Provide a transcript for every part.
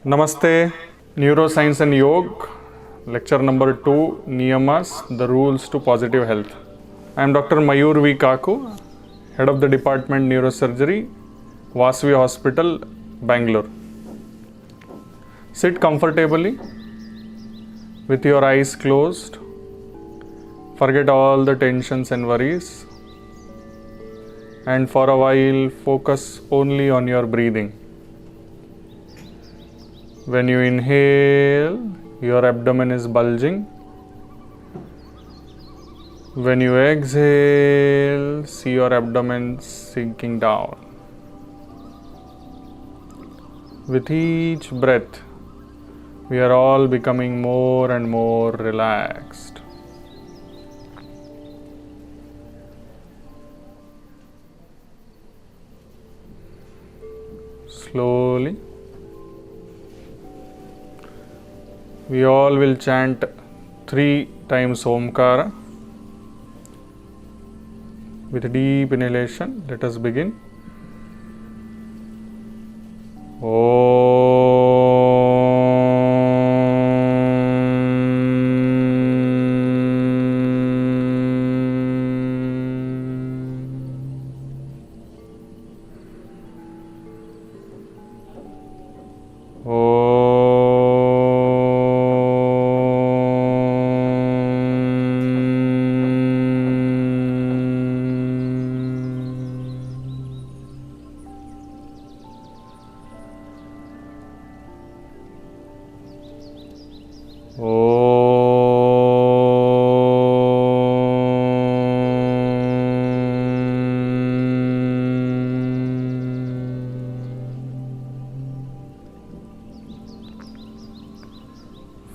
Namaste, Neuroscience and Yoga, lecture number 2, Niyamas, the rules to positive health. I am Dr. Mayur V. Kaku, head of the department Neurosurgery, Vasavi Hospital, Bangalore. Sit comfortably with your eyes closed. Forget all the tensions and worries. And for a while, focus only on your breathing. When you inhale, your abdomen is bulging. When you exhale, see your abdomen sinking down. With each breath, we are all becoming more and more relaxed. Slowly, we all will chant 3 times Omkara. With deep inhalation, let us begin.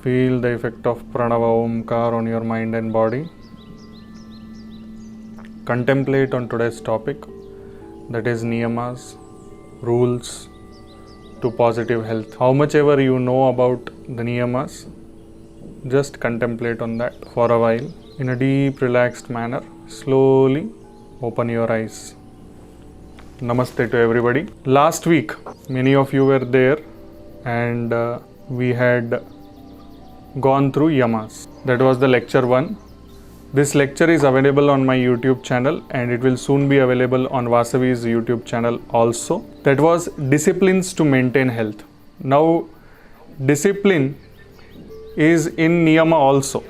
Feel the effect of Pranava Omkar on your mind and body. Contemplate on today's topic, that is Niyamas, rules to positive health. How much ever you know about the Niyamas, just contemplate on that for a while. In a deep, relaxed manner, slowly open your eyes. Namaste to everybody. Last week, many of you were there and we had gone through yamas. That was the lecture 1. This lecture is available on my YouTube channel and it will soon be available on Vasavi's YouTube channel also. That was disciplines to maintain health. Now, discipline is in niyama also,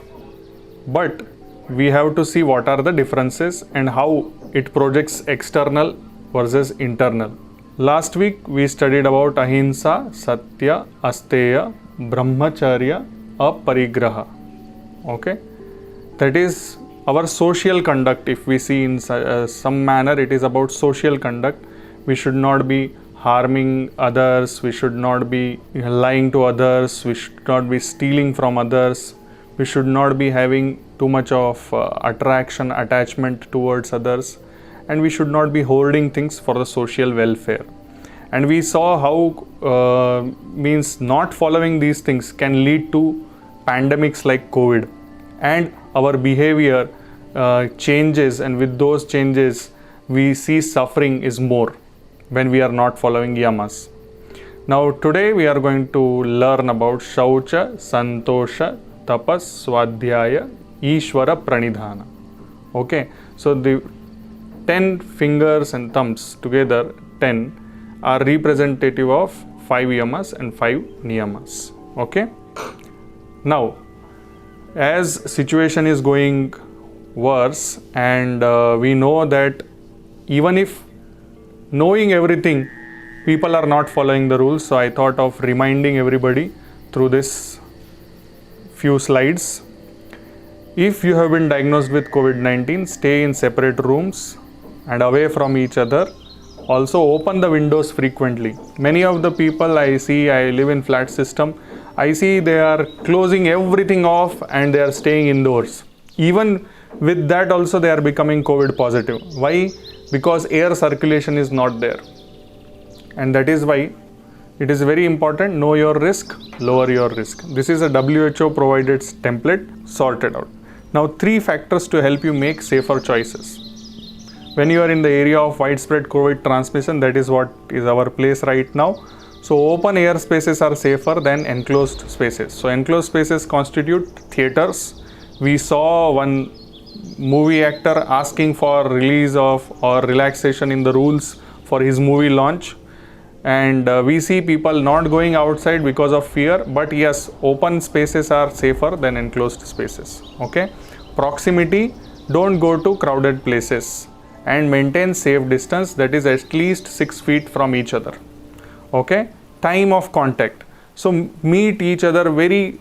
but we have to see what are the differences and how it projects external versus internal. Last week we studied about ahimsa, satya, asteya, brahmacharya, aparigraha. Okay, that is our social conduct. If we see in some manner, it is about social conduct. We should not be harming others, we should not be lying to others, we should not be stealing from others, we should not be having too much of attachment towards others, and we should not be hoarding things for the social welfare. And we saw how means not following these things can lead to pandemics like COVID, and our behavior changes, and with those changes we see suffering is more when we are not following yamas. Now today we are going to learn about Shaucha, Santosha, Tapas, Swadhyaya, Ishvara, Pranidhana. Okay, so the 10 fingers and thumbs together, 10, are representative of 5 yamas and 5 niyamas. Okay, now as situation is going worse and we know that even if knowing everything, people are not following the rules, so I thought of reminding everybody through this few slides. If you have been diagnosed with COVID-19, stay in separate rooms and away from each other. Also open the windows frequently. Many of the people I see, I live in flat system, I see they are closing everything off and they are staying indoors. Even with that also they are becoming COVID positive. Why? Because air circulation is not there. And that is why it is very important, know your risk, lower your risk. This is a WHO provided template, sorted out. Now 3 factors to help you make safer choices. When you are in the area of widespread COVID transmission, that is what is our place right now. So open air spaces are safer than enclosed spaces. So enclosed spaces constitute theaters. We saw one movie actor asking for release of or relaxation in the rules for his movie launch, and we see people not going outside because of fear. But yes, open spaces are safer than enclosed spaces. Okay, proximity, don't go to crowded places, and maintain safe distance, that is at least 6 feet from each other. Okay, time of contact, so meet each other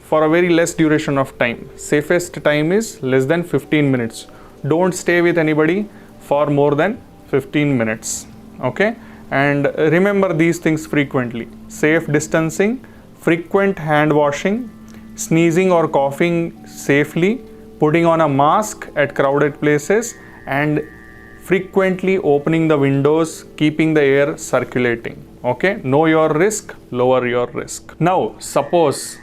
for a very less duration of time. Safest time is less than 15 minutes. Don't stay with anybody for more than 15 minutes. Okay, and remember these things frequently: safe distancing, frequent hand washing, sneezing or coughing safely, putting on a mask at crowded places, and frequently opening the windows, keeping the air circulating. Okay, know your risk, lower your risk. Now suppose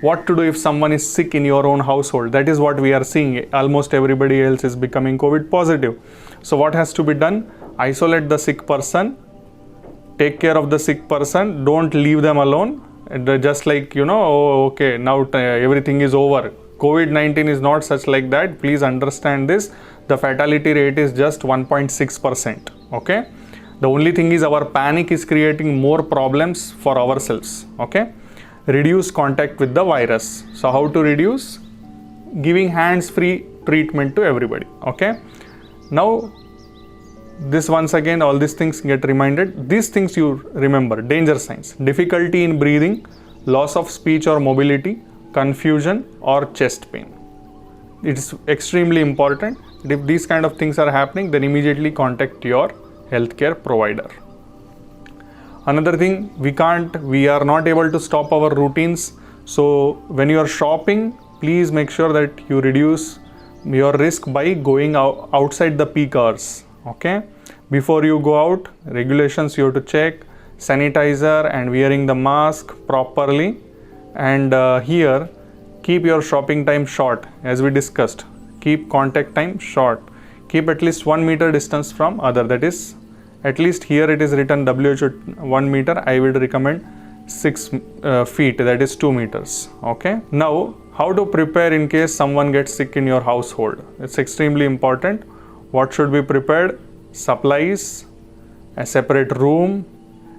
what to do if someone is sick in your own household. That is what we are seeing. Almost everybody else is becoming COVID positive. So what has to be done? Isolate the sick person, take care of the sick person, don't leave them alone. And just like, oh, okay, now everything is over. COVID-19 is not such like that. Please understand this. The fatality rate is just 1.6%. Okay, the only thing is our panic is creating more problems for ourselves. Okay, reduce contact with the virus. So how to reduce? Giving hands-free treatment to everybody. Okay, now this, once again, all these things get reminded. These things you remember: danger signs, difficulty in breathing, loss of speech or mobility, confusion or chest pain. It is extremely important. If these kind of things are happening, then immediately contact your healthcare provider. Another thing, we are not able to stop our routines. So when you are shopping, please make sure that you reduce your risk by going outside the peak hours. Okay, before you go out, regulations you have to check: sanitizer and wearing the mask properly. And here, keep your shopping time short, as we discussed. Keep contact time short. Keep at least 1 meter distance from other. That is, at least here it is written WHO 1 meter. I would recommend 6 feet. That is 2 meters. Okay. Now, how to prepare in case someone gets sick in your household? It's extremely important. What should be prepared? Supplies, a separate room,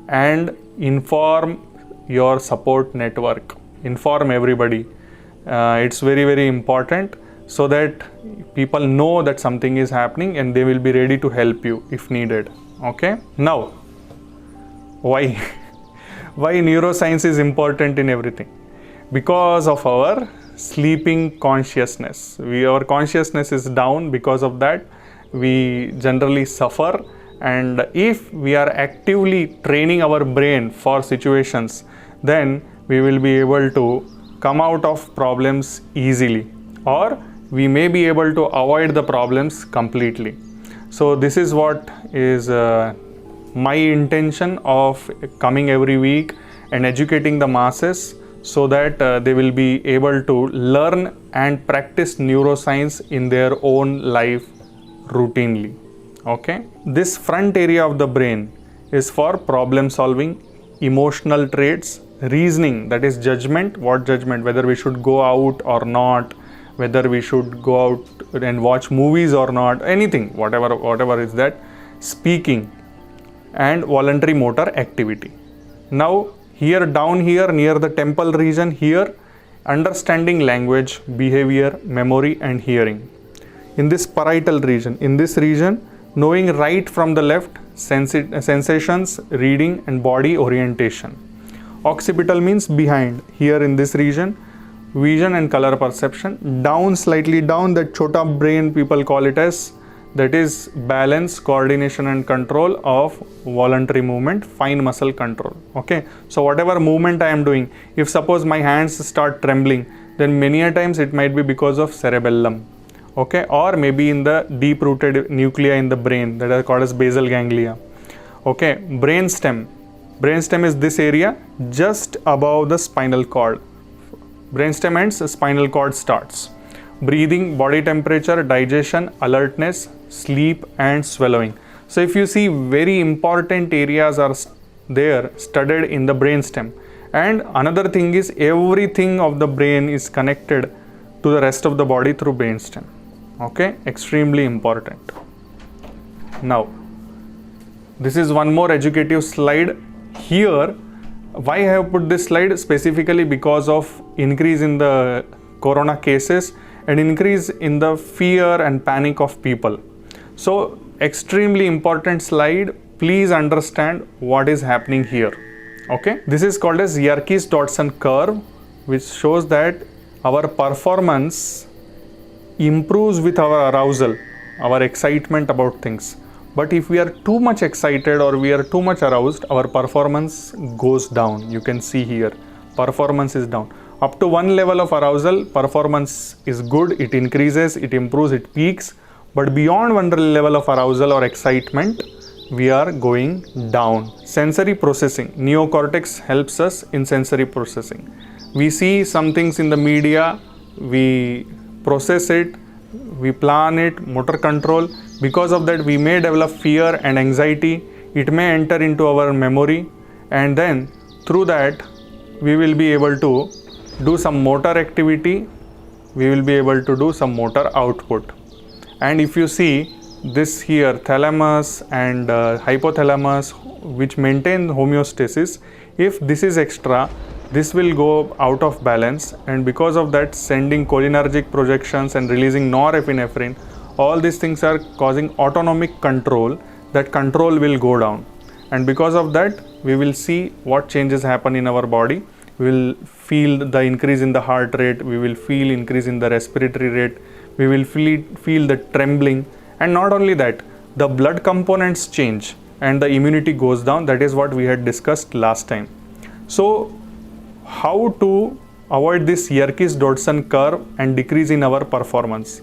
and inform your support network. Inform everybody. It's very, very important, so that people know that something is happening and they will be ready to help you if needed. Okay. Now, why neuroscience is important in everything? Because of our sleeping consciousness. Our consciousness is down. Because of that, we generally suffer. And if we are actively training our brain for situations, then we will be able to come out of problems easily, or we may be able to avoid the problems completely. So this is what is my intention of coming every week and educating the masses, so that they will be able to learn and practice neuroscience in their own life routinely. Okay, this front area of the brain is for problem solving, emotional traits, reasoning, that is judgment. What judgment? Whether we should go out or not, whether we should go out and watch movies or not, anything, whatever is that. Speaking and voluntary motor activity. Now here, down here near the temple region, here understanding language, behavior, memory and hearing. In this parietal region, in this region, knowing right from the left, sensations, reading and body orientation. Occipital means behind. Here in this region, vision and color perception. Down, slightly down, that chota brain people call it as, that is balance, coordination and control of voluntary movement, fine muscle control. Okay, so whatever movement I am doing, if suppose my hands start trembling, then many a times it might be because of cerebellum. Okay, or maybe in the deep rooted nuclei in the brain that are called as basal ganglia. Okay, brainstem. Brainstem is this area just above the spinal cord. Brainstem ends, spinal cord starts. Breathing, body temperature, digestion, alertness, sleep and swallowing. So if you see, very important areas are there studied in the brainstem. And another thing is, everything of the brain is connected to the rest of the body through brainstem. Okay, extremely important. Now, this is one more educative slide here. Why I have put this slide? Specifically because of increase in the corona cases and increase in the fear and panic of people. So extremely important slide. Please understand what is happening here. Okay, this is called as Yerkes-Dodson curve, which shows that our performance improves with our arousal, our excitement about things. But if we are too much excited or we are too much aroused, our performance goes down. You can see here, performance is down. Up to one level of arousal, performance is good, it increases, it improves, it peaks. But beyond one level of arousal or excitement, we are going down. Sensory processing. Neocortex helps us in sensory processing. We see some things in the media, we process it, we plan it, motor control. Because of that, we may develop fear and anxiety. It may enter into our memory, and then through that, we will be able to do some motor activity, we will be able to do some motor output. And if you see this here, thalamus and hypothalamus, which maintain homeostasis, if this is extra, this will go out of balance, and because of that, sending cholinergic projections and releasing norepinephrine, all these things are causing autonomic control. That control will go down, and because of that, we will see what changes happen in our body. We will feel the increase in the heart rate, we will feel increase in the respiratory rate, we will feel the trembling, and not only that, the blood components change and the immunity goes down. That is what we had discussed last time. So how to avoid this Yerkes-Dodson curve and decrease in our performance?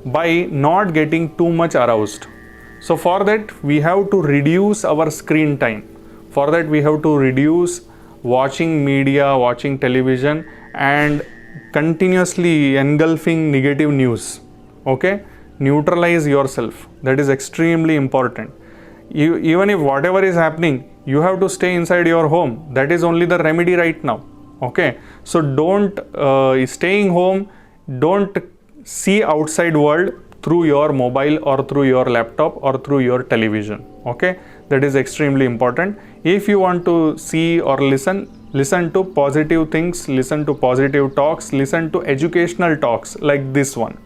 By not getting too much aroused. So for that, we have to reduce our screen time. For that, we have to reduce watching media, watching television, and continuously engulfing negative news. Okay, neutralize yourself. That is extremely important. Even if whatever is happening, you have to stay inside your home. That is only the remedy right now. Okay, so don't staying home, don't see outside world through your mobile or through your laptop or through your television. Okay, that is extremely important. If you want to see or listen to positive things, listen to positive talks, listen to educational talks like this one.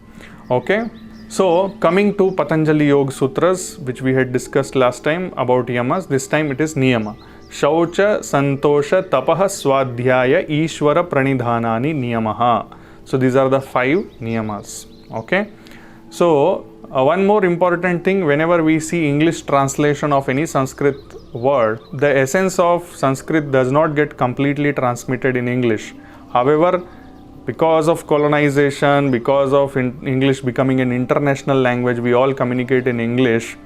Okay, so coming to Patanjali Yoga Sutras, which we had discussed last time about yamas, this time it is niyama. Shaucha, Santosha, Tapaha, Swadhyaya, Ishvara, Pranidhanani, Niyamaha. So these are the 5 niyamas. Okay, so one more important thing, whenever we see English translation of any Sanskrit word, the essence of Sanskrit does not get completely transmitted in English. However, because of colonization, because of English becoming an international language, we all communicate in English.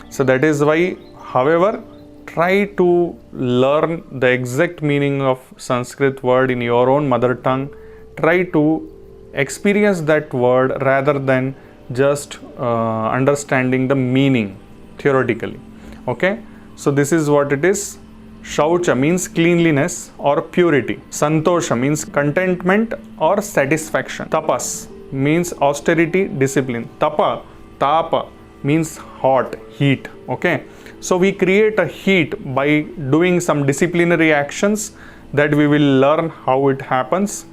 So that is why, however, try to learn the exact meaning of Sanskrit word in your own mother tongue. Try to experience that word rather than just understanding the meaning theoretically. Okay, so this is what it is. Shaucha means cleanliness or purity. Santosha means contentment or satisfaction. Tapas means austerity, discipline. Tapa means hot, heat. Okay, so we create a heat by doing some disciplinary actions that we will learn how it happens.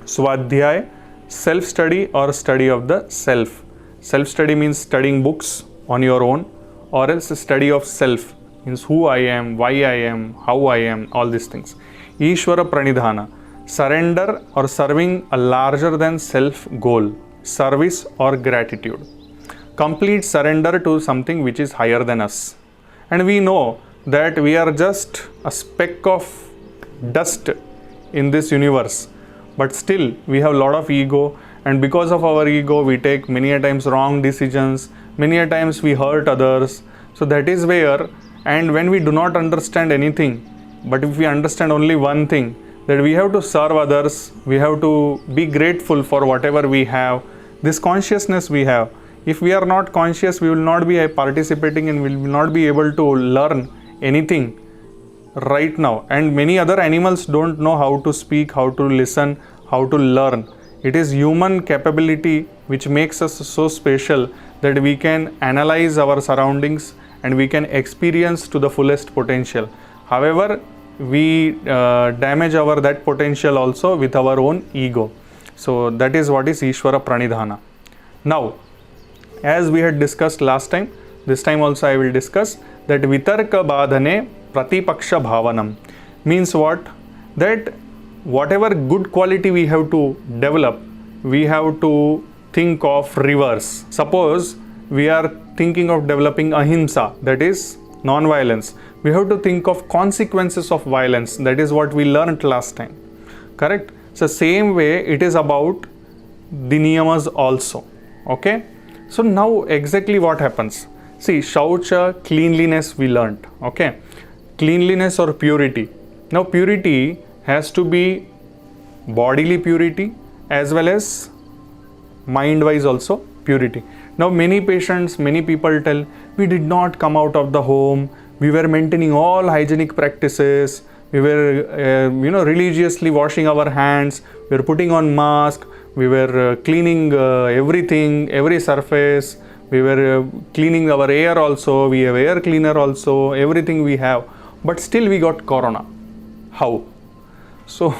Swadhyaya, self-study or study of the self. Self-study means studying books on your own, or else study of self means who I am, why I am, how I am, all these things. Ishvara Pranidhana, surrender or serving a larger than self goal, service or gratitude. Complete surrender to something which is higher than us. And we know that we are just a speck of dust in this universe. But still, we have a lot of ego, and because of our ego, we take many a times wrong decisions, many a times we hurt others. So that is where, and when we do not understand anything, but if we understand only one thing, that we have to serve others, we have to be grateful for whatever we have, this consciousness we have. If we are not conscious, we will not be participating and we will not be able to learn anything right now, and many other animals don't know how to speak, how to listen, how to learn. It is human capability which makes us so special that we can analyze our surroundings and we can experience to the fullest potential. However, we damage our that potential also with our own ego. So that is what is Ishvara Pranidhana. Now, as we had discussed last time, this time also I will discuss that Vitarka Badhane Pratipaksha Bhavanam means what? That whatever good quality we have to develop, we have to think of reverse. Suppose we are thinking of developing ahimsa, that is non-violence. We have to think of consequences of violence, that is what we learned last time. Correct? So same way it is about the niyamas also. Okay? So now exactly what happens? See, Shaucha, cleanliness we learnt. Okay? Cleanliness or purity. Now purity has to be bodily purity as well as mind wise also purity. Now many patients, many people tell, we did not come out of the home, we were maintaining all hygienic practices, we were religiously washing our hands, we were putting on mask, we were cleaning everything, every surface, we were cleaning our air also, we have air cleaner also, everything we have, but still we got corona. How? So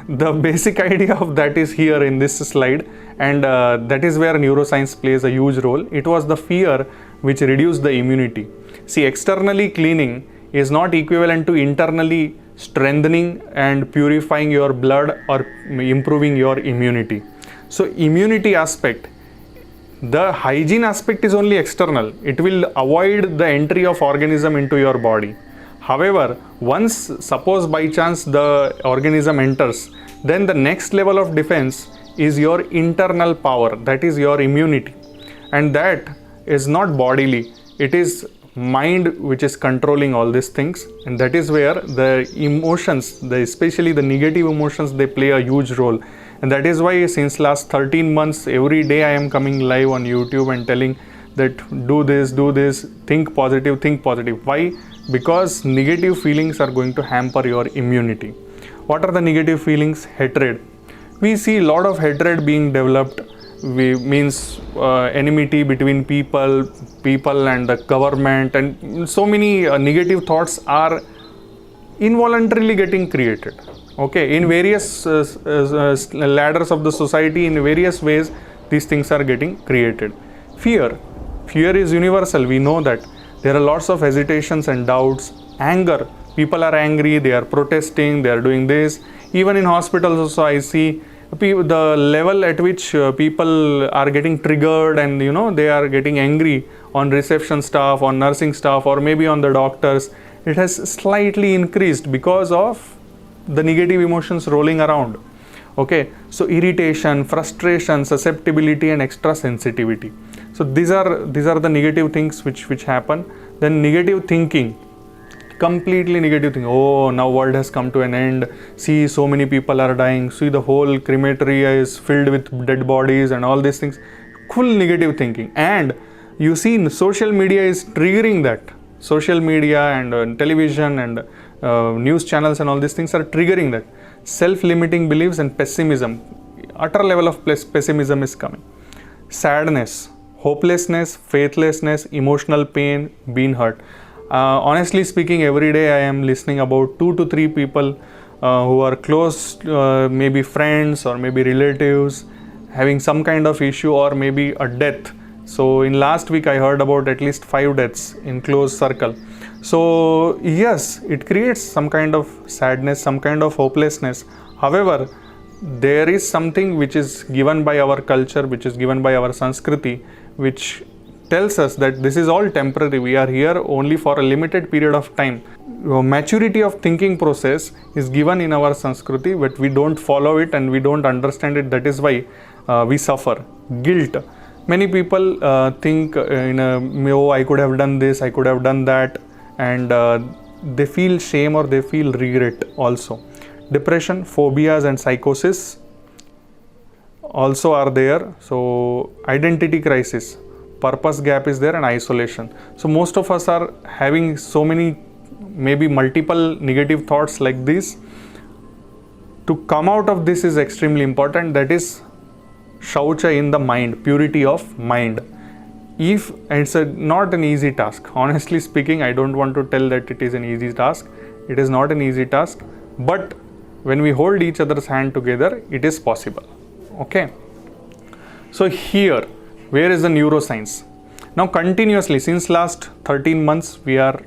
the basic idea of that is here in this slide, and that is where neuroscience plays a huge role. It was the fear which reduced the immunity. See, externally cleaning is not equivalent to internally strengthening and purifying your blood or improving your immunity. So immunity aspect, the hygiene aspect is only external. It will avoid the entry of organism into your body. However, once suppose by chance the organism enters, then the next level of defense is your internal power, that is your immunity, and that is not bodily, it is mind which is controlling all these things, and that is where the emotions, especially the negative emotions, they play a huge role. And that is why since last 13 months every day I am coming live on YouTube and telling that do this, think positive. Why? Because negative feelings are going to hamper your immunity. What are the negative feelings? Hatred. We see a lot of hatred being developed. Means enmity between people and the government, and so many negative thoughts are involuntarily getting created. Okay, in various ladders of the society, in various ways, these things are getting created. Fear is universal. We know that there are lots of hesitations and doubts. Anger, people are angry, they are protesting, they are doing this. Even in hospitals also I see the level at which people are getting triggered, and they are getting angry on reception staff, on nursing staff, or maybe on the doctors. It has slightly increased because of the negative emotions rolling around. Okay, so irritation, frustration, susceptibility, and extra sensitivity. So these are the negative things which happen. Then negative thinking, completely negative thing. Oh, now world has come to an end. See, so many people are dying. See, the whole crematoria is filled with dead bodies and all these things. Full negative thinking. And you see, social media is triggering that. Social media and television and news channels and all these things are triggering that. Self-limiting beliefs and pessimism. Utter level of pessimism is coming. Sadness, hopelessness, faithlessness, emotional pain, being hurt. Honestly speaking, every day I am listening about 2 to 3 people who are close, maybe friends or maybe relatives, having some kind of issue or maybe a death. So in last week I heard about at least 5 deaths in close circle. So yes, it creates some kind of sadness, some kind of hopelessness. However, there is something which is given by our culture, which is given by our Sanskriti, which tells us that this is all temporary. We are here only for a limited period of time. Maturity of thinking process is given in our Sanskriti, but we don't follow it and we don't understand it. That is why we suffer. Guilt. Many people think oh, I could have done this, I could have done that, and they feel shame or they feel regret also. Depression, phobias and psychosis also are there. So identity crisis, purpose gap is there, and isolation. So most of us are having so many maybe multiple negative thoughts like this. To come out of this is extremely important. That is shaucha in the mind, purity of mind. And it's not an easy task. Honestly speaking, I don't want to tell that it is an easy task. It is not an easy task, but when we hold each other's hand together, it is possible. Okay. So here, where is the neuroscience? Now continuously, since last 13 months, we are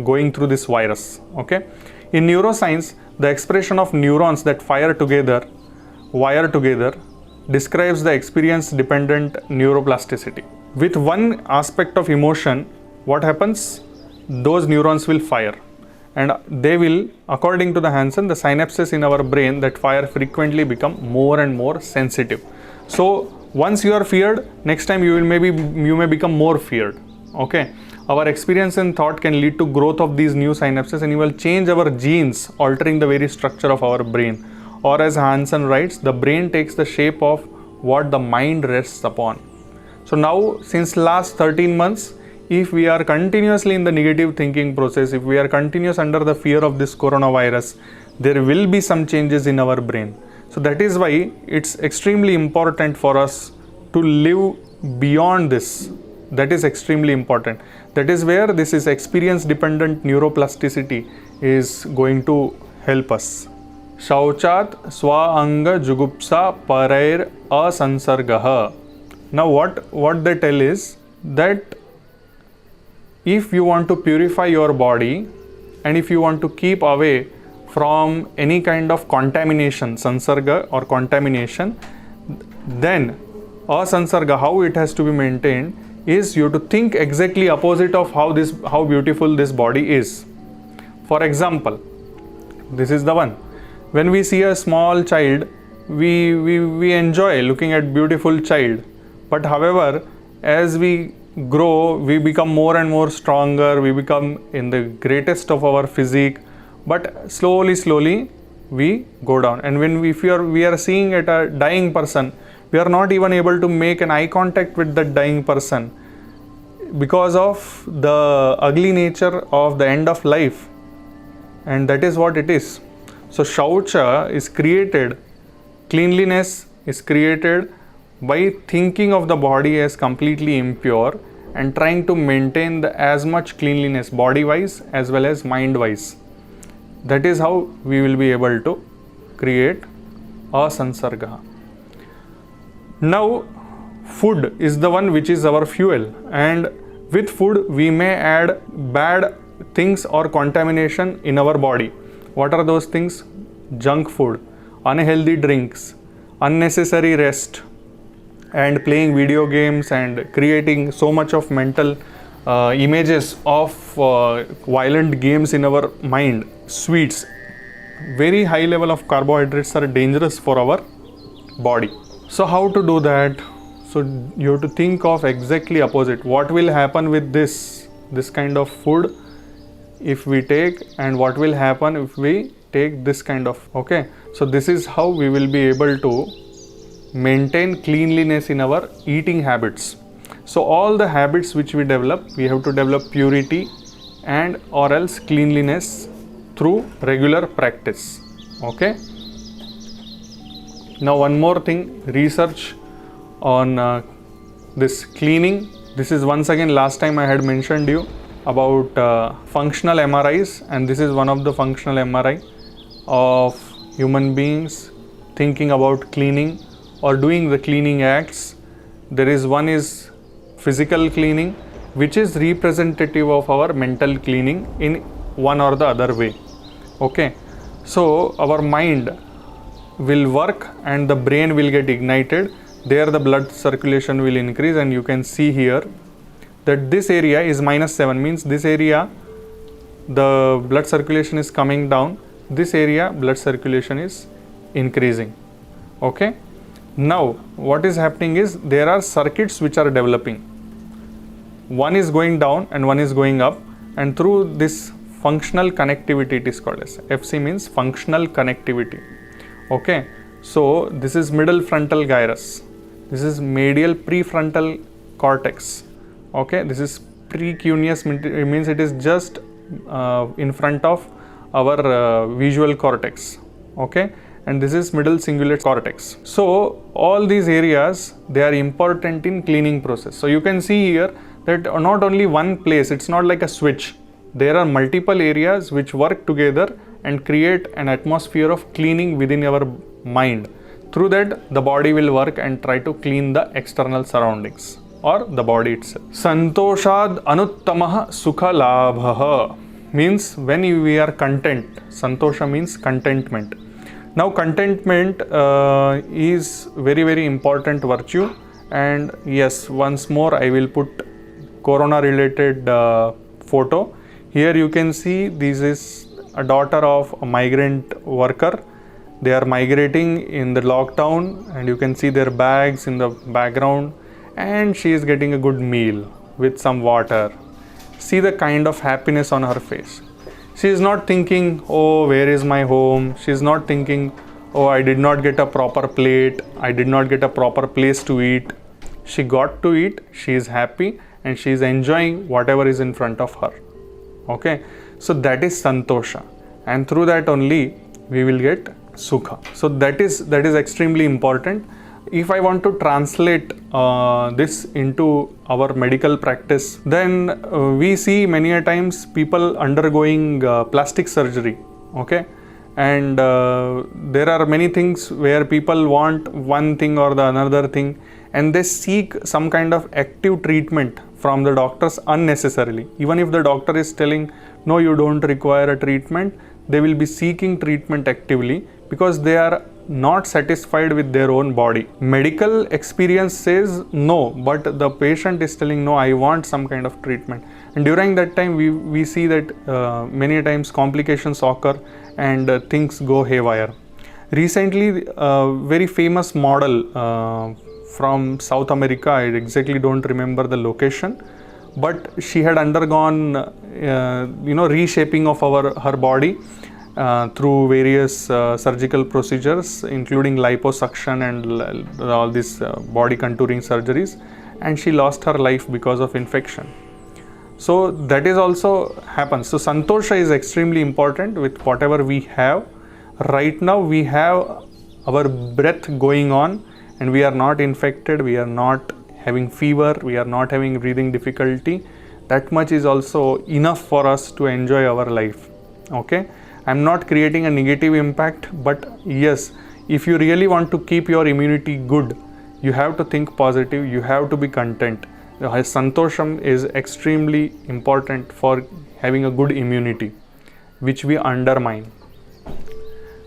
going through this virus. Okay. In neuroscience, the expression of neurons that wire together, describes the experience-dependent neuroplasticity. With one aspect of emotion, what happens? Those neurons will fire, and they will, according to the Hansen, the synapses in our brain that fire frequently become more and more sensitive. So once you are feared, next time you may become more feared. Okay. Our experience and thought can lead to growth of these new synapses, and it will change our genes, altering the very structure of our brain. Or as Hansen writes, the brain takes the shape of what the mind rests upon. So now, since last 13 months, if we are continuously in the negative thinking process, if we are continuous under the fear of this coronavirus, there will be some changes in our brain. So that is why it's extremely important for us to live beyond this. That is extremely important. That is where this is experience dependent neuroplasticity is going to help us. Shauchat swaanga jugupsa parair asansargaha. Now what they tell is that if you want to purify your body and if you want to keep away from any kind of contamination, sansarga or contamination, then asansarga, how it has to be maintained is you to think exactly opposite of how beautiful this body is. For example, this is the one. When we see a small child, we enjoy looking at beautiful child. But however, as we grow, we become more and more stronger, we become in the greatest of our physique, but slowly we go down. And when we are seeing at a dying person, we are not even able to make an eye contact with that dying person because of the ugly nature of the end of life. And that is what it is. So shaucha is created, cleanliness is created by thinking of the body as completely impure and trying to maintain as much cleanliness body wise as well as mind wise. That is how we will be able to create asansarga. Now food is the one which is our fuel, and with food we may add bad things or contamination in our body. What are those things? Junk food, unhealthy drinks, unnecessary rest, and playing video games and creating so much of mental images of violent games in our mind. Sweets, very high level of carbohydrates are dangerous for our body. So how to do that? So you have to think of exactly opposite. What will happen with this kind of food if we take, and what will happen if we take this kind of, okay? So this is how we will be able to maintain cleanliness in our eating habits. So all the habits which we develop, we have to develop purity and or else cleanliness through regular practice. Okay. Now one more thing, research on this cleaning. This is once again, last time I had mentioned you about functional MRIs, and this is one of the functional MRI of human beings thinking about cleaning or doing the cleaning acts. There is one is physical cleaning, which is representative of our mental cleaning in one or the other way. Okay, so our mind will work and the brain will get ignited. There the blood circulation will increase, and you can see here that this area is -7, means this area the blood circulation is coming down, this area blood circulation is increasing. Okay, now what is happening is there are circuits which are developing. One is going down and one is going up, and through this functional connectivity, it is called as FC, means functional connectivity. Okay, so this is middle frontal gyrus, this is medial prefrontal cortex. Okay, this is precuneus, means it is just in front of our visual cortex, okay, and this is middle cingulate cortex. So all these areas, they are important in cleaning process. So you can see here that not only one place, it's not like a switch. There are multiple areas which work together and create an atmosphere of cleaning within our mind. Through that, the body will work and try to clean the external surroundings or the body itself. Santoshad anuttamah sukha labhah means when we are content. Santosha means contentment. Now contentment is very important virtue, and yes, once more I will put corona related photo. Here you can see this is a daughter of a migrant worker. They are migrating in the lockdown, and you can see their bags in the background, and she is getting a good meal with some water. See the kind of happiness on her face. She is not thinking, oh, where is my home? She is not thinking, oh, I did not get a proper plate, I did not get a proper place to eat. She got to eat, she is happy, and she is enjoying whatever is in front of her. Okay, so that is santosha, and through that only we will get sukha. So that is extremely important. If I want to translate this into our medical practice, then we see many a times people undergoing plastic surgery, okay, and there are many things where people want one thing or the another thing, and they seek some kind of active treatment from the doctors unnecessarily. Even if the doctor is telling, no, you don't require a treatment, they will be seeking treatment actively because they are not satisfied with their own body. Medical experience says no, but the patient is telling, no, I want some kind of treatment. And during that time, we see that many times complications occur and things go haywire. Recently, a very famous model from South America, I exactly don't remember the location, but she had undergone reshaping of her body through various surgical procedures, including liposuction and all these body contouring surgeries, and she lost her life because of infection. So that is also happens. So santosha is extremely important with whatever we have. Right now we have our breath going on, and we are not infected, we are not having fever, we are not having breathing difficulty. That much is also enough for us to enjoy our life. Okay, I'm not creating a negative impact, but yes, if you really want to keep your immunity good, you have to think positive, you have to be content. Santosham is extremely important for having a good immunity, which we undermine.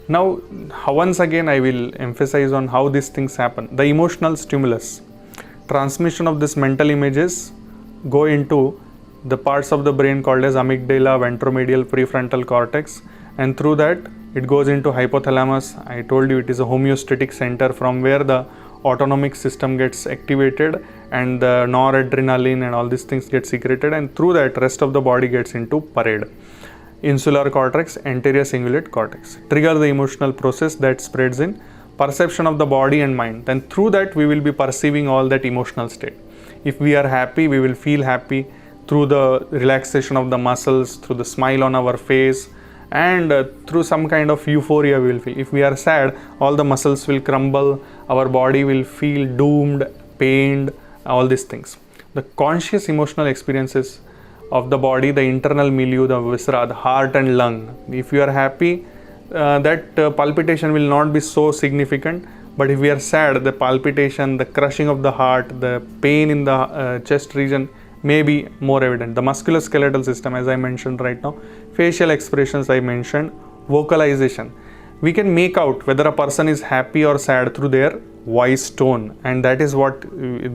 Now, once again, I will emphasize on how these things happen. The emotional stimulus, transmission of these mental images go into the parts of the brain called as amygdala, ventromedial, prefrontal cortex, and through that it goes into hypothalamus. I told you it is a homeostatic center from where the autonomic system gets activated and the noradrenaline and all these things get secreted, and through that rest of the body gets into parade. Insular cortex, anterior cingulate cortex trigger the emotional process that spreads in perception of the body and mind. Then through that we will be perceiving all that emotional state. If we are happy, we will feel happy through the relaxation of the muscles, through the smile on our face, and through some kind of euphoria we will feel. If we are sad, all the muscles will crumble, our body will feel doomed, pained, all these things. The conscious emotional experiences of the body, the internal milieu, the viscera, the heart and lung. If you are happy, that palpitation will not be so significant, but if we are sad, the palpitation, the crushing of the heart, the pain in the chest region may be more evident. The musculoskeletal system, as I mentioned right now, facial expressions I mentioned, vocalization. We can make out whether a person is happy or sad through their voice tone, and that is what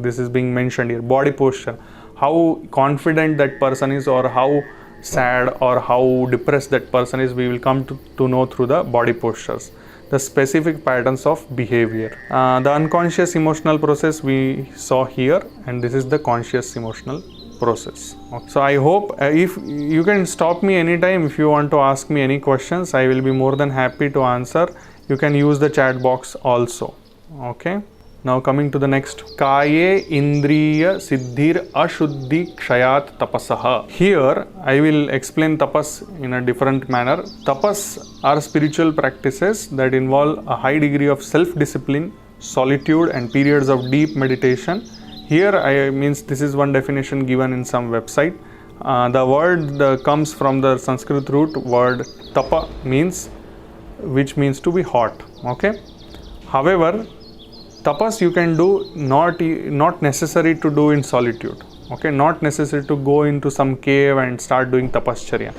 this is being mentioned here. Body posture, how confident that person is, or how sad or how depressed that person is, we will come to know through the body postures. The specific patterns of behavior. The unconscious emotional process we saw here, and this is the conscious emotional process. Okay. So I hope if you can stop me anytime if you want to ask me any questions, I will be more than happy to answer. You can use the chat box also. Okay. Now coming to the next, Kaye Indriya Siddhir Ashuddhi Kshayat Tapasaha. Here I will explain tapas in a different manner. Tapas are spiritual practices that involve a high degree of self-discipline, solitude and periods of deep meditation. Here I means this is one definition given in some website. The word comes from the Sanskrit root word tapa, which means to be hot. Okay. However, tapas you can do not necessary to do in solitude. Okay, not necessary to go into some cave and start doing tapascharya.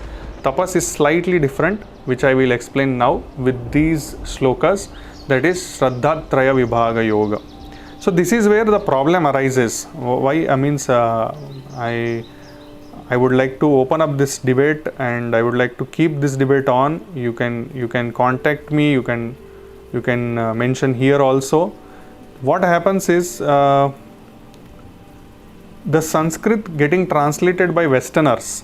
Tapas is slightly different, which I will explain now with these shlokas, that is Shraddhatraya Vibhaga Yoga. So this is where the problem arises. Why? I would like to open up this debate, and I would like to keep this debate on. You can contact me. You can mention here also. What happens is the Sanskrit getting translated by Westerners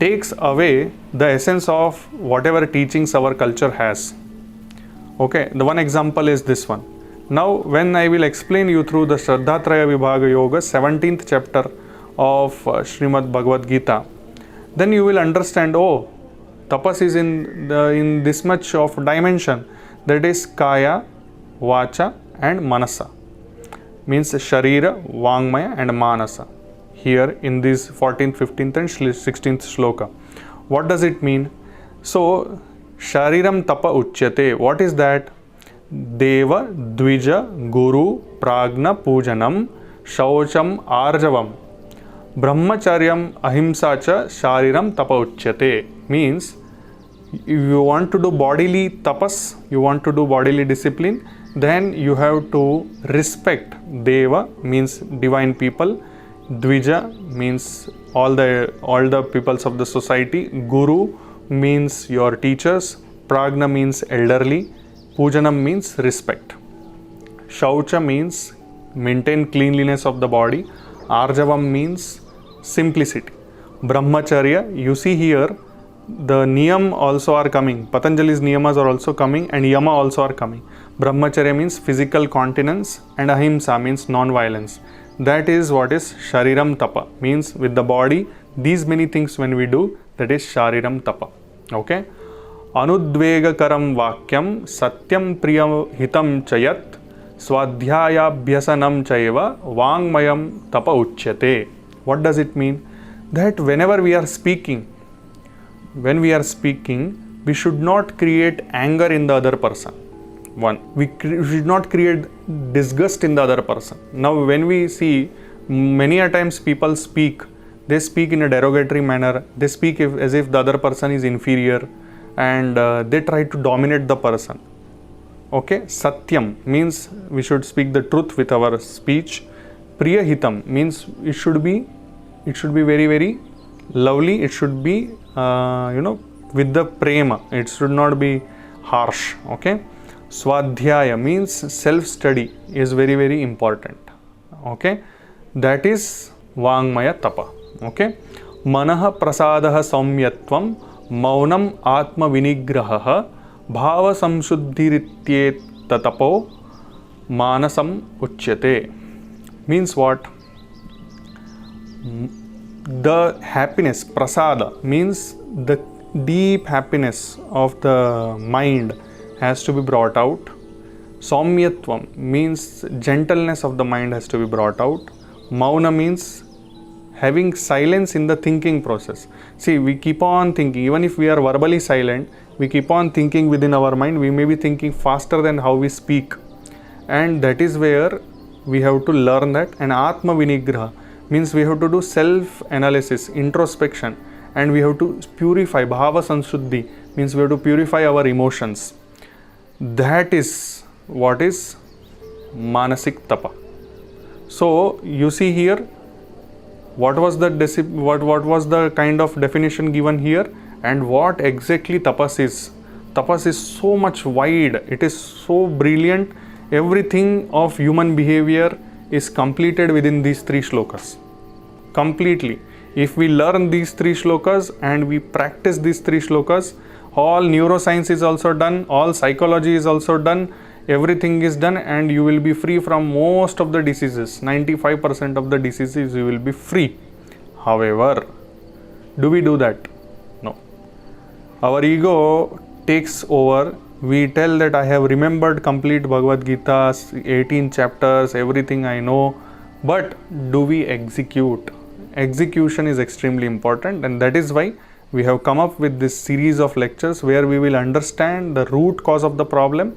takes away the essence of whatever teachings our culture has. Okay, the one example is this one. Now, when I will explain you through the Shraddhatraya Vibhaga Yoga, 17th chapter of Srimad Bhagavad Gita, then you will understand, oh, tapas is in this much of dimension, that is Kaya, Vacha and Manasa, means Sharira, Vangmaya and Manasa, here in this 14th, 15th and 16th shloka. What does it mean? So, Shariram Tapa Uchyate, what is that? Deva, Dvija, Guru, Pragna, Pujanam, Shaucham, Arjavam, Brahmacharyam, Ahimsa cha, Shariram Tapa Uchyate, means if you want to do bodily tapas, you want to do bodily discipline, then you have to respect. Deva means divine people, Dvija means all the peoples of the society, Guru means your teachers, Pragna means elderly, Pujanam means respect, Shaucha means maintain cleanliness of the body, Arjavam means simplicity, Brahmacharya, you see here the niyam also are coming, Patanjali's niyamas are also coming, and yama also are coming. Brahmacharya means physical continence, and ahimsa means non-violence. That is what is Shariram Tapa, means with the body, these many things when we do, that is Shariram Tapa. Okay. Anudvegakaram Vakyam Satyam Priyam Hitam Chayat Swadhyayabhyasanam Chaiva Vangmayam Tapa Uchyate. What does it mean? That whenever we are speaking, we should not create anger in the other person. We should not create disgust in the other person. Now, when we see many a times people speak, they speak in a derogatory manner. They speak as if the other person is inferior, and they try to dominate the person. Okay, Satyam means we should speak the truth with our speech. Priyahitam means it should be very, very lovely. It should be with the prema. It should not be harsh. Okay. Swadhyaya means self-study is very, very important. Okay. That is Vangmaya Tapa. Okay. Manaha Prasadaha Saumyatvam Maunam Atma Vinigraha Bhava Samshuddhirityet Tatapo Manasam Uchyate. Means what? The happiness, prasada, means the deep happiness of the mind has to be brought out. Saumyatvam means gentleness of the mind has to be brought out. Mauna means having silence in the thinking process. See, we keep on thinking, even if we are verbally silent, we keep on thinking within our mind. We may be thinking faster than how we speak, and that is where we have to learn that. And Atma Vinigraha means we have to do self-analysis, introspection, and we have to purify. Bhava Sanshuddhi means we have to purify our emotions. That is what is Manasik Tapa. So you see here, what was the kind of definition given here, and what exactly tapas is. Tapas is so much wide. It is so brilliant. Everything of human behavior is completed within these three shlokas. Completely. If we learn these three shlokas and we practice these three shlokas, all neuroscience is also done, all psychology is also done, everything is done and you will be free from most of the diseases. 95% of the diseases you will be free. However, do we do that? No. Our ego takes over. We tell that I have remembered complete Bhagavad Gita, 18 chapters, everything I know. But do we execute? Execution is extremely important, and that is why we have come up with this series of lectures where we will understand the root cause of the problem.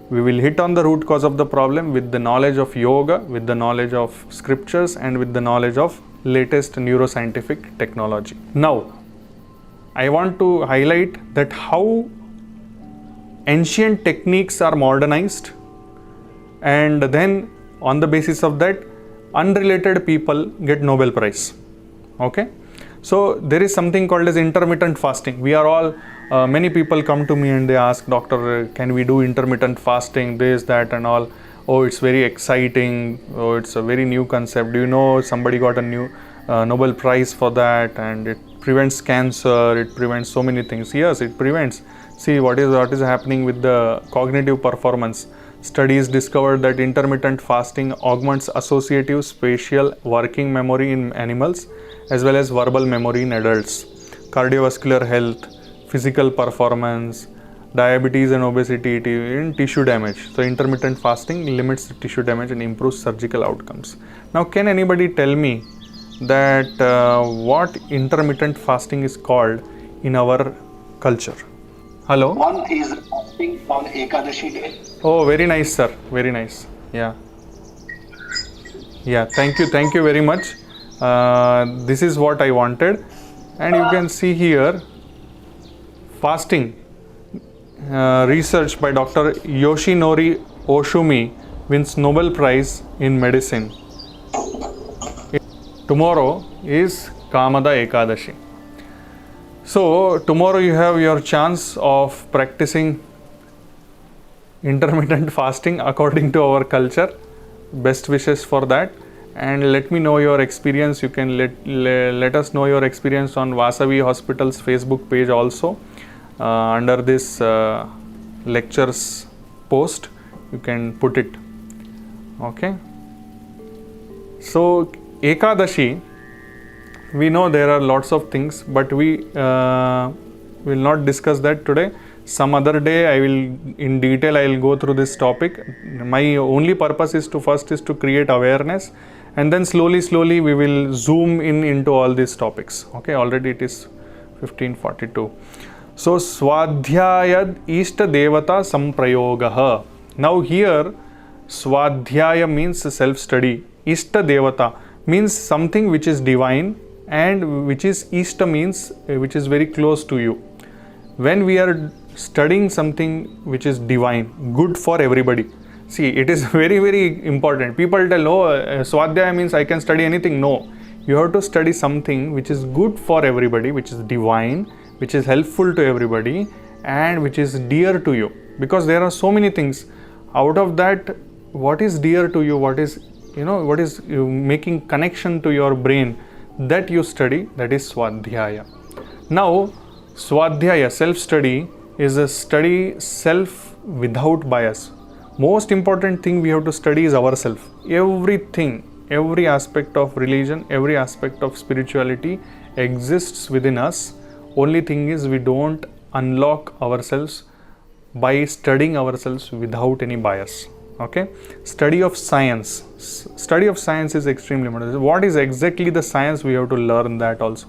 We will hit on the root cause of the problem with the knowledge of yoga, with the knowledge of scriptures, and with the knowledge of latest neuroscientific technology. Now, I want to highlight that how ancient techniques are modernized, and then on the basis of that, unrelated people get Nobel Prize. Okay, so there is something called as intermittent fasting. We are all many people come to me and they ask, doctor, can we do intermittent fasting, this, that and all. Oh, it's very exciting. Oh, it's a very new concept. Do you know somebody got a new Nobel Prize for that, and it prevents cancer, it prevents so many things. Yes, it prevents. See what is happening with the cognitive performance. Studies discovered that intermittent fasting augments associative spatial working memory in animals as well as verbal memory in adults, cardiovascular health, physical performance, diabetes and obesity, in tissue damage. So intermittent fasting limits the tissue damage and improves surgical outcomes. Now, can anybody tell me that what intermittent fasting is called in our culture? Hello? One is fasting on Ekadashi day. Oh, very nice, sir. Very nice. Yeah. Yeah, thank you very much. This is what I wanted. And you can see here, fasting. Research by Dr. Yoshinori Oshumi wins Nobel Prize in Medicine. Tomorrow is Kamada Ekadashi. So tomorrow you have your chance of practicing intermittent fasting according to our culture. Best wishes for that, and let me know your experience. You can let us know your experience on Vasavi Hospital's Facebook page also. Under this lectures post you can put it. Okay, so Ekadashi, we know there are lots of things, but we will not discuss that today. Some other day I will in detail I will go through this topic. My only purpose is to create awareness, and then slowly we will zoom into all these topics. Okay, already it is 15:42. So Swadhyayad Ishta Devata Samprayogah. Now here Swadhyaya means self-study. Ishta Devata means something which is divine, and which is Ishta means which is very close to you. When we are studying something which is divine, good for everybody. See, it is very important. People tell, oh, Swadhyaya means I can study anything. No, you have to study something which is good for everybody, which is divine, which is helpful to everybody, and which is dear to you. Because there are so many things. Out of that, what is dear to you, what is making connection to your brain, that you study, that is Swadhyaya. Now, Swadhyaya, self-study, is a study self without bias. Most important thing we have to study is ourself. Everything, every aspect of religion, every aspect of spirituality exists within us. Only thing is we don't unlock ourselves by studying ourselves without any bias. Okay, study of science. Study of science is extremely important. What is exactly the science, we have to learn that also.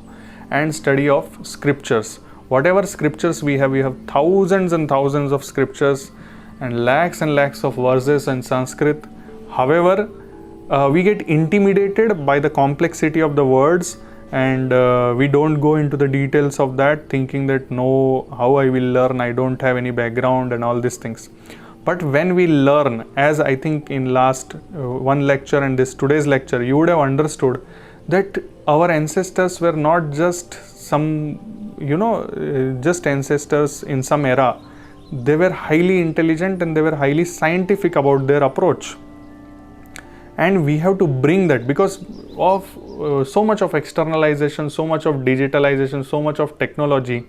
And study of scriptures. Whatever scriptures we have thousands and thousands of scriptures and lakhs of verses in Sanskrit. However, we get intimidated by the complexity of the words, and we don't go into the details of that, thinking that no, how I will learn, I don't have any background and all these things. But when we learn, as I think in last one lecture and this today's lecture, you would have understood that our ancestors were not just some, just ancestors in some era. They were highly intelligent and they were highly scientific about their approach. And we have to bring that, because of so much of externalization, so much of digitalization, so much of technology.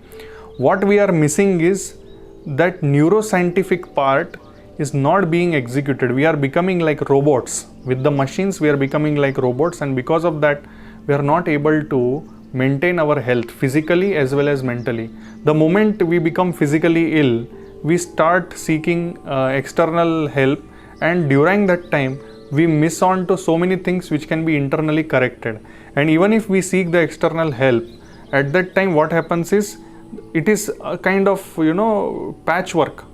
What we are missing is that neuroscientific part is not being executed. We are becoming like robots. With the machines, we are becoming like robots, and because of that, we are not able to maintain our health physically as well as mentally. The moment we become physically ill, we start seeking external help, and during that time, we miss on to so many things which can be internally corrected. And even if we seek the external help, at that time what happens is, it is a kind of patchwork.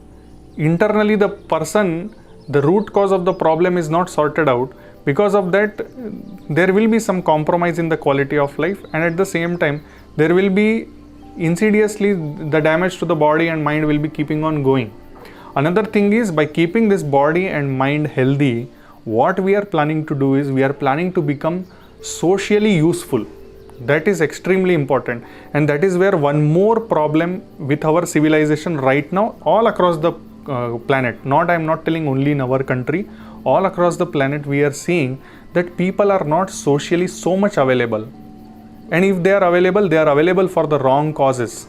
Internally the person, the root cause of the problem is not sorted out. Because of that, there will be some compromise in the quality of life, and at the same time there will be insidiously the damage to the body and mind will be keeping on going. Another thing is, by keeping this body and mind healthy, what we are planning to do is, we are planning to become socially useful. That is extremely important, and that is where one more problem with our civilization right now all across the planet, I am not telling only in our country, all across the planet we are seeing that people are not socially so much available, and if they are available for the wrong causes.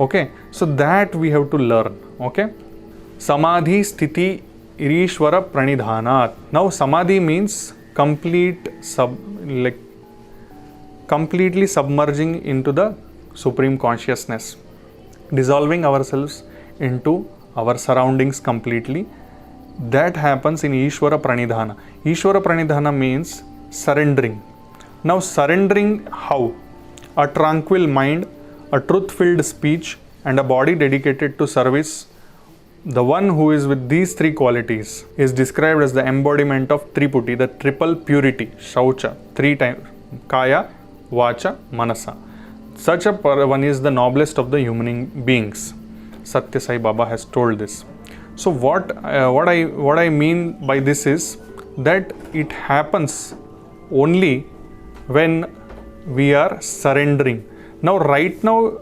Okay, so that we have to learn. Okay, samadhi sthiti irishwara pranidhanat. Now samadhi means completely submerging into the supreme consciousness, dissolving ourselves into our surroundings completely. That happens in Ishvara Pranidhana. Ishvara Pranidhana means surrendering. Now surrendering how? A tranquil mind, a truth-filled speech, and a body dedicated to service. The one who is with these three qualities is described as the embodiment of Triputi, the triple purity, Shaucha, 3 times, Kaya, Vacha, Manasa. Such a one is the noblest of the human beings. Satya Sai Baba has told this. So what I mean by this is that it happens only when we are surrendering. Now right now,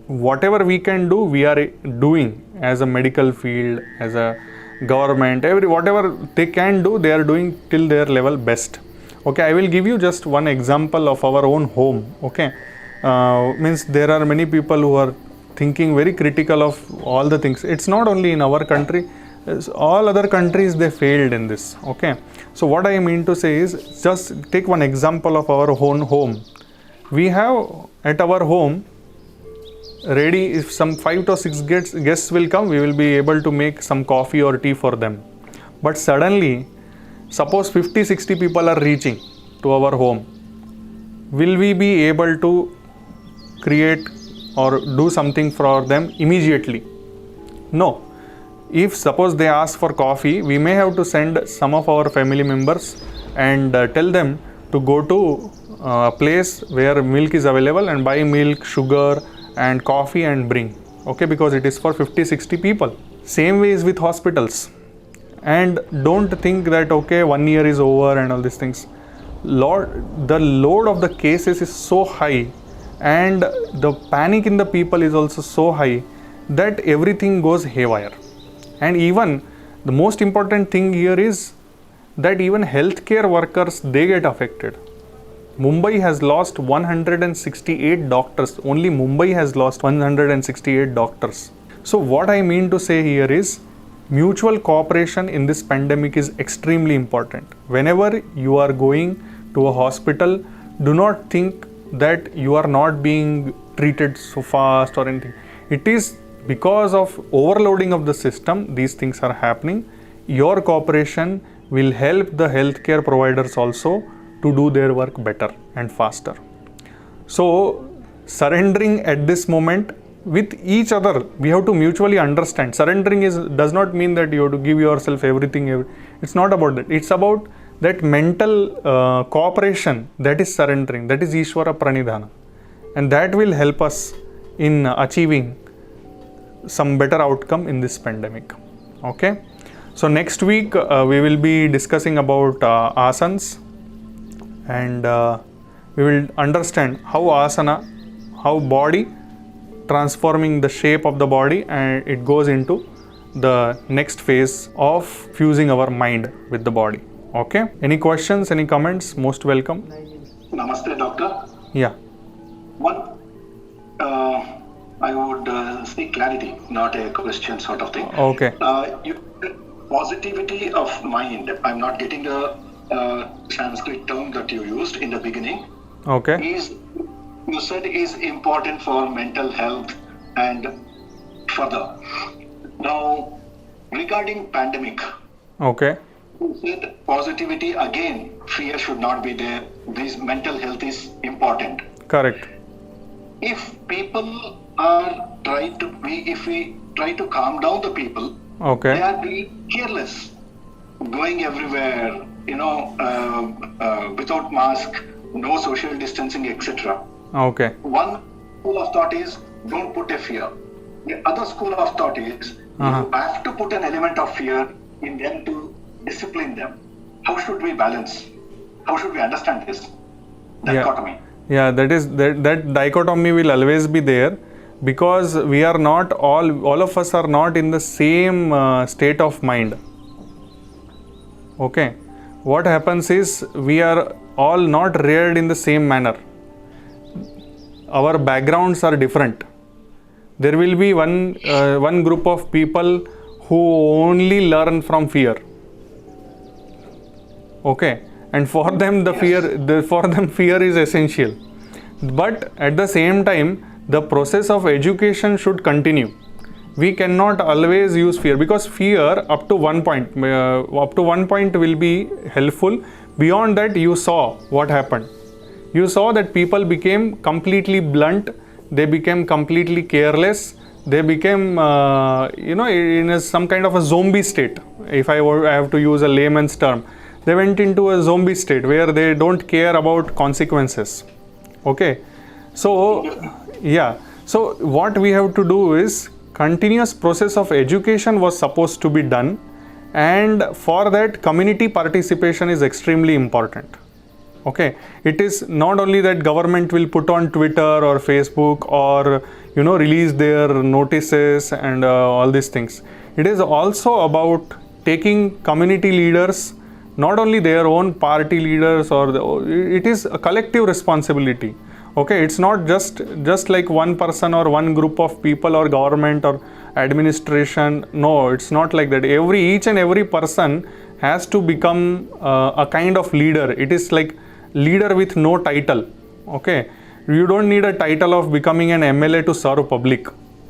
whatever we can do, we are doing as a medical field, as a government, whatever they can do, they are doing till their level best. Okay, I will give you just one example of our own home. Okay, means there are many people who are thinking very critical of all the things. It's not only in our country, all other countries they failed in this. Okay, so what I mean to say is, just take one example of our own home. We have at our home ready, if some 5 to 6 guests will come, we will be able to make some coffee or tea for them. But suddenly, suppose 50-60 people are reaching to our home, will we be able to create or do something for them immediately? No. If suppose they ask for coffee, we may have to send some of our family members and tell them to go to a place where milk is available and buy milk, sugar and coffee and bring. Okay, because it is for 50-60 people. Same way is with hospitals. And don't think that okay, 1 year is over and all these things. The load of the cases is so high, and the panic in the people is also so high, that everything goes haywire. And even the most important thing here is that even healthcare workers, they get affected. Mumbai has lost 168 doctors. Only Mumbai has lost 168 doctors. So what I mean to say here is, mutual cooperation in this pandemic is extremely important. Whenever you are going to a hospital, do not think that you are not being treated so fast or anything. It is because of overloading of the system, these things are happening. Your cooperation will help the healthcare providers also to do their work better and faster. So surrendering at this moment with each other, we have to mutually understand. Surrendering does not mean that you have to give yourself everything. It's not about that. It's about that mental cooperation, that is surrendering, that is Ishvara Pranidhana, and that will help us in achieving some better outcome in this pandemic. Okay, so next week we will be discussing about asanas, and we will understand how asana, how body transforming the shape of the body, and it goes into the next phase of fusing our mind with the body. Okay, any questions, any comments? Most welcome. Namaste, doctor. Yeah. One I would seek clarity, not a question sort of thing. Okay. Positivity of mind. I'm not getting the Sanskrit term that you used in the beginning. Okay. You said is important for mental health and further. Now, regarding pandemic, Okay. you said positivity again. Fear should not be there. This mental health is important. Correct. If people are if we try to calm down the people, Okay. they are being careless, going everywhere, without mask, no social distancing, etc. Okay. One school of thought is don't put a fear. The other school of thought is you have to put an element of fear in them to discipline them. How should we balance? How should we understand this dichotomy? Yeah, that dichotomy will always be there, because we are not all of us are not in the same state of mind. Okay. What happens is we are all not reared in the same manner. Our backgrounds are different. There will be one group of people who only learn from fear. Okay, and for them fear is essential. But at the same time, the process of education should continue. We cannot always use fear, because fear up to one point will be helpful. Beyond that, you saw what happened. You saw that people became completely blunt. They became completely careless. They became in some kind of a zombie state. If I have to use a layman's term, they went into a zombie state where they don't care about consequences. Okay, so so what we have to do is, continuous process of education was supposed to be done, and for that community participation is extremely important. Okay, it is not only that government will put on Twitter or Facebook or release their notices and all these things. It is also about taking community leaders, not only their own party leaders, it is a collective responsibility. Okay, it's not just like one person or one group of people or government or administration. No, it's not like that. Each and every person has to become a kind of leader. It is like leader with no title. Okay, you don't need a title of becoming an MLA to serve public.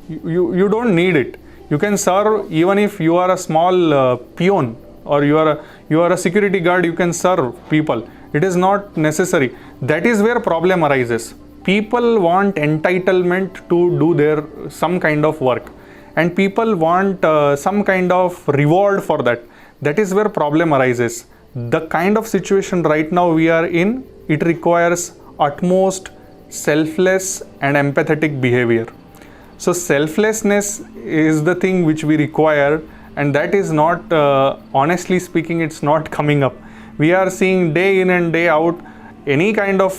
You don't need it. You can serve even if you are a small peon, or you are a security guard. You can serve people. It is not necessary. That is where problem arises. People want entitlement to do some kind of work, and people want some kind of reward for that. That is where problem arises. The kind of situation right now we are in, it requires utmost selfless and empathetic behavior. So selflessness is the thing which we require, and that is not, honestly speaking, it's not coming up. We are seeing day in and day out, any kind of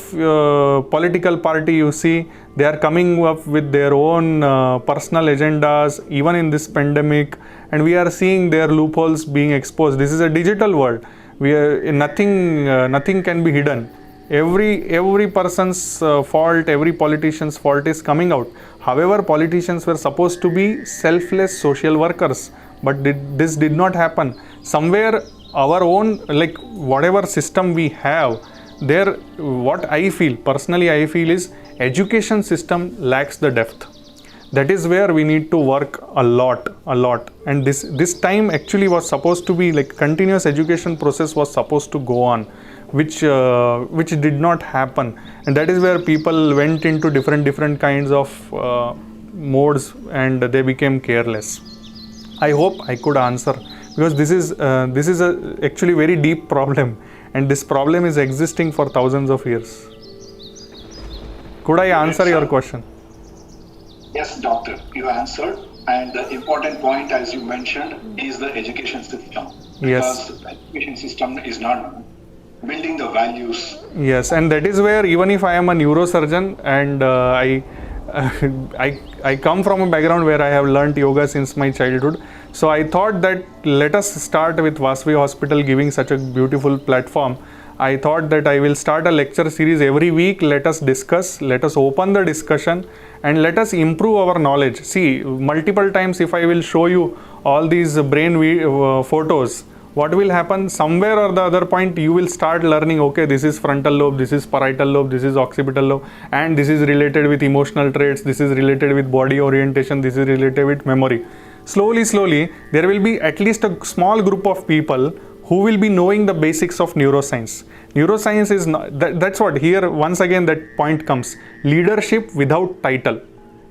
political party you see, they are coming up with their own personal agendas, even in this pandemic, and we are seeing their loopholes being exposed. This is a digital world. Nothing can be hidden. Every person's fault, every politician's fault is coming out. However, politicians were supposed to be selfless social workers, but this did not happen. Somewhere our own, like whatever system we have there, what I feel is education system lacks the depth. That is where we need to work a lot. And this time actually was supposed to be like continuous education process was supposed to go on, which did not happen. And that is where people went into different kinds of modes, and they became careless. I hope I could answer, because this is a actually very deep problem, and this problem is existing for thousands of years. Could I answer your question? Yes, doctor, you answered. And the important point, as you mentioned, is the education system. Yes. Because the education system is not building the values. Yes, and that is where, even if I am a neurosurgeon and I come from a background where I have learnt yoga since my childhood, so I thought that let us start with Vasavi Hospital giving such a beautiful platform. I thought that I will start a lecture series every week. Let us discuss, let us open the discussion, and let us improve our knowledge. See, multiple times if I will show you all these brain photos, what will happen? Somewhere or the other point you will start learning, okay, this is frontal lobe, this is parietal lobe, this is occipital lobe, and this is related with emotional traits, this is related with body orientation, this is related with memory. Slowly, there will be at least a small group of people who will be knowing the basics of neuroscience. Neuroscience is not, that's what here once again that point comes. Leadership without title.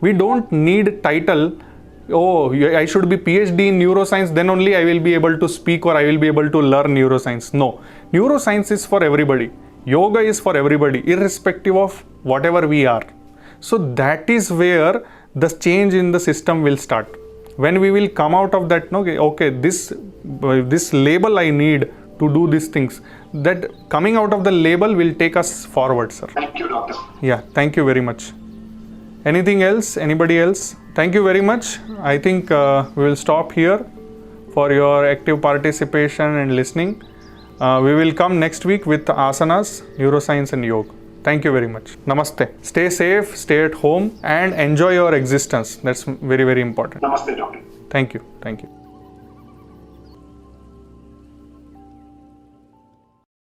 We don't need title. Oh, I should be PhD in neuroscience, then only I will be able to speak or I will be able to learn neuroscience. No, neuroscience is for everybody. Yoga is for everybody, irrespective of whatever we are. So that is where the change in the system will start. When we will come out of that, okay, this label I need to do these things. That coming out of the label will take us forward, sir. Thank you, doctor. Yeah, thank you very much. Anything else? Anybody else? Thank you very much. I think we will stop here for your active participation and listening. We will come next week with asanas, neuroscience and yoga. Thank you very much. Namaste. Stay safe, stay at home and enjoy your existence. That's very, very important. Namaste, doctor. Thank you. Thank you.